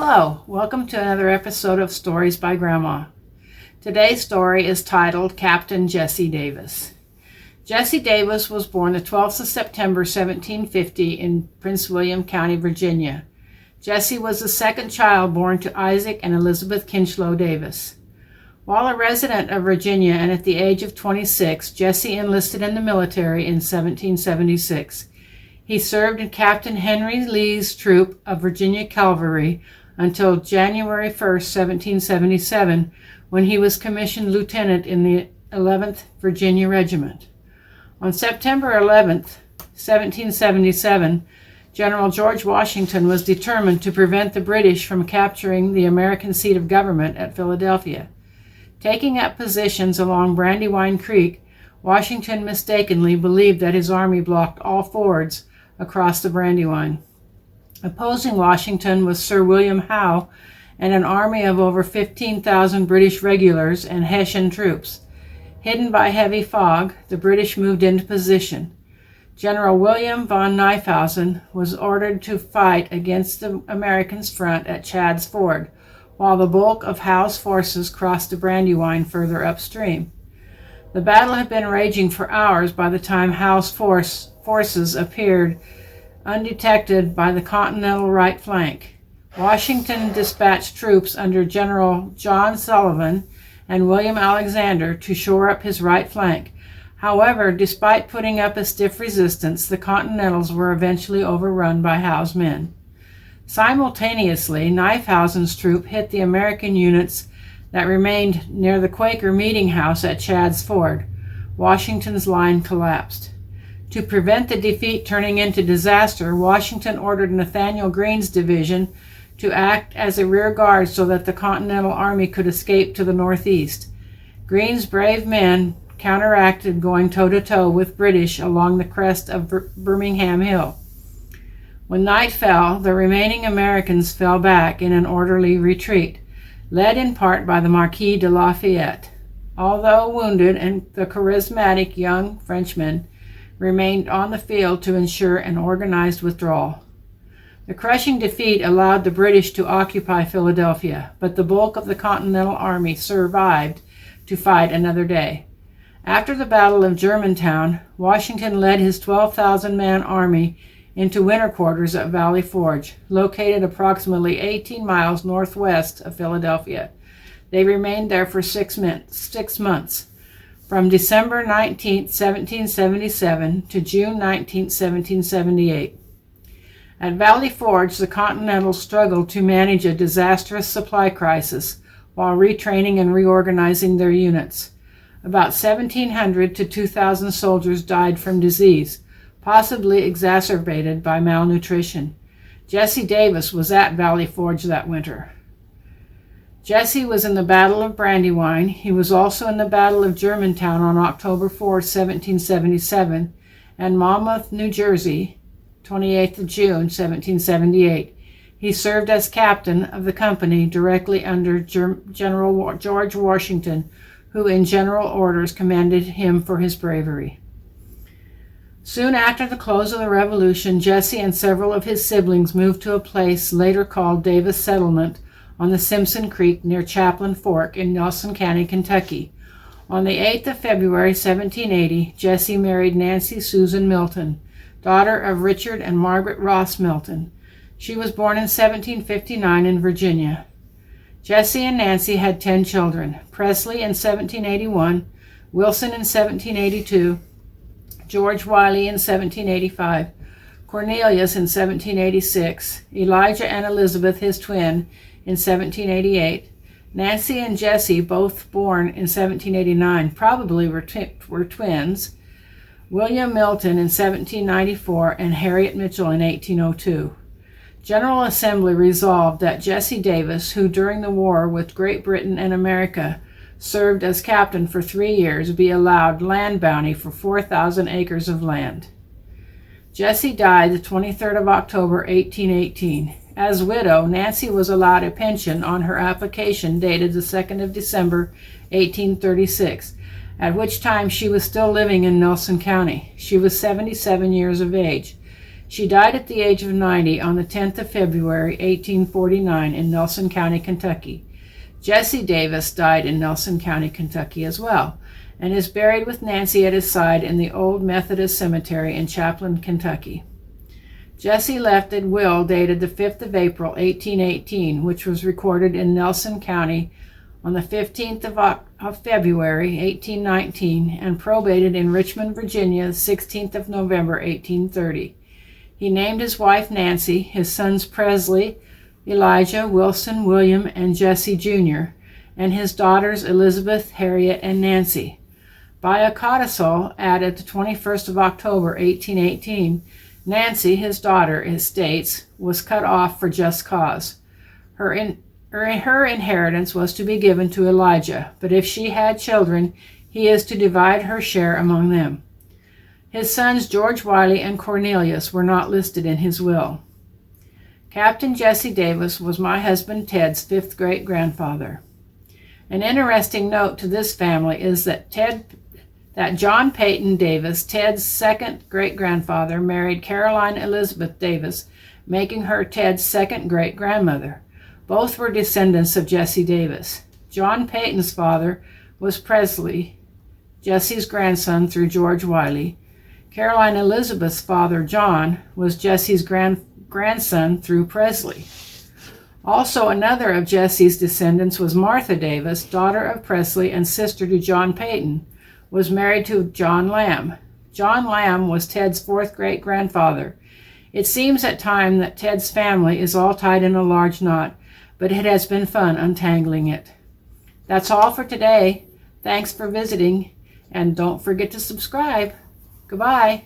Hello, welcome to another episode of Stories by Grandma. Today's story is titled Captain Jesse Davis. Jesse Davis was born the 12th of September 1750 in Prince William County, Virginia. Jesse was the second child born to Isaac and Elizabeth Kinchlow Davis. While a resident of Virginia and at the age of 26, Jesse enlisted in the military in 1776. He served in Captain Henry Lee's Troop of Virginia Calvary until January 1st, 1777, when he was commissioned lieutenant in the 11th Virginia Regiment. On September 11th, 1777, General George Washington was determined to prevent the British from capturing the American seat of government at Philadelphia. Taking up positions along Brandywine Creek, Washington mistakenly believed that his army blocked all fords across the Brandywine. Opposing Washington was Sir William Howe and an army of over 15,000 British regulars and Hessian troops. Hidden by heavy fog, the British moved into position. General William von Knyphausen was ordered to fight against the Americans' front at Chad's Ford, while the bulk of Howe's forces crossed the Brandywine further upstream. The battle had been raging for hours by the time Howe's forces appeared undetected by the Continental right flank. Washington dispatched troops under General John Sullivan and William Alexander to shore up his right flank. However, despite putting up a stiff resistance, the Continentals were eventually overrun by Howe's men. Simultaneously, Knyphausen's troop hit the American units that remained near the Quaker meeting house at Chad's Ford. Washington's line collapsed. To prevent the defeat turning into disaster, Washington ordered Nathanael Greene's division to act as a rear guard so that the Continental Army could escape to the northeast. Greene's brave men counteracted, going toe-to-toe with British along the crest of Birmingham Hill. When night fell, the remaining Americans fell back in an orderly retreat, led in part by the Marquis de Lafayette. Although wounded, and the charismatic young Frenchman remained on the field to ensure an organized withdrawal. The crushing defeat allowed the British to occupy Philadelphia, but the bulk of the Continental Army survived to fight another day. After the Battle of Germantown, Washington led his 12,000-man army into winter quarters at Valley Forge, located approximately 18 miles northwest of Philadelphia. They remained there for 6 months, from December 19, 1777 to June 19, 1778. At Valley Forge, the Continentals struggled to manage a disastrous supply crisis while retraining and reorganizing their units. About 1,700 to 2,000 soldiers died from disease, possibly exacerbated by malnutrition. Jesse Davis was at Valley Forge that winter. Jesse was in the Battle of Brandywine. He was also in the Battle of Germantown on October 4, 1777, and Monmouth, New Jersey, 28th of June, 1778. He served as captain of the company directly under General George Washington, who in general orders commended him for his bravery. Soon after the close of the Revolution, Jesse and several of his siblings moved to a place later called Davis Settlement on the Simpson Creek near Chaplin Fork in Nelson County, Kentucky. On the 8th of February, 1780, Jesse married Nancy Susan Milton, daughter of Richard and Margaret Ross Milton. She was born in 1759 in Virginia. Jesse and Nancy had 10 children: Presley in 1781, Wilson in 1782, George Wiley in 1785, Cornelius in 1786, Elijah and Elizabeth, his twin, in 1788. Nancy and Jesse, both born in 1789, probably were twins. William Milton in 1794 and Harriet Mitchell in 1802. General Assembly resolved that Jesse Davis, who during the war with Great Britain and America served as captain for 3 years, be allowed land bounty for 4,000 acres of land. Jesse died the 23rd of October, 1818. As widow, Nancy was allowed a pension on her application dated the 2nd of December, 1836, at which time she was still living in Nelson County. She was 77 years of age. She died at the age of 90 on the 10th of February, 1849 in Nelson County, Kentucky. Jesse Davis died in Nelson County, Kentucky as well, and is buried with Nancy at his side in the Old Methodist Cemetery in Chaplin, Kentucky. Jesse left a will dated the 5th of April, 1818, which was recorded in Nelson County on the 15th of February, 1819, and probated in Richmond, Virginia, the 16th of November, 1830. He named his wife Nancy, his sons Presley, Elijah, Wilson, William, and Jesse Jr., and his daughters Elizabeth, Harriet, and Nancy. By a codicil added the 21st of October, 1818, Nancy, his daughter, it states, was cut off for just cause. Her inheritance was to be given to Elijah, but if she had children, he is to divide her share among them. His sons George Wiley and Cornelius were not listed in his will. Captain Jesse Davis was my husband Ted's fifth great-grandfather. An interesting note to this family is that John Peyton Davis, Ted's second great-grandfather, married Caroline Elizabeth Davis, making her Ted's second great-grandmother. Both were descendants of Jesse Davis. John Peyton's father was Presley, Jesse's grandson through George Wiley. Caroline Elizabeth's father, John, was Jesse's grandson through Presley. Also, another of Jesse's descendants was Martha Davis, daughter of Presley and sister to John Peyton, was married to John Lamb. John Lamb was Ted's fourth great-grandfather. It seems at times that Ted's family is all tied in a large knot, but it has been fun untangling it. That's all for today. Thanks for visiting, and don't forget to subscribe. Goodbye.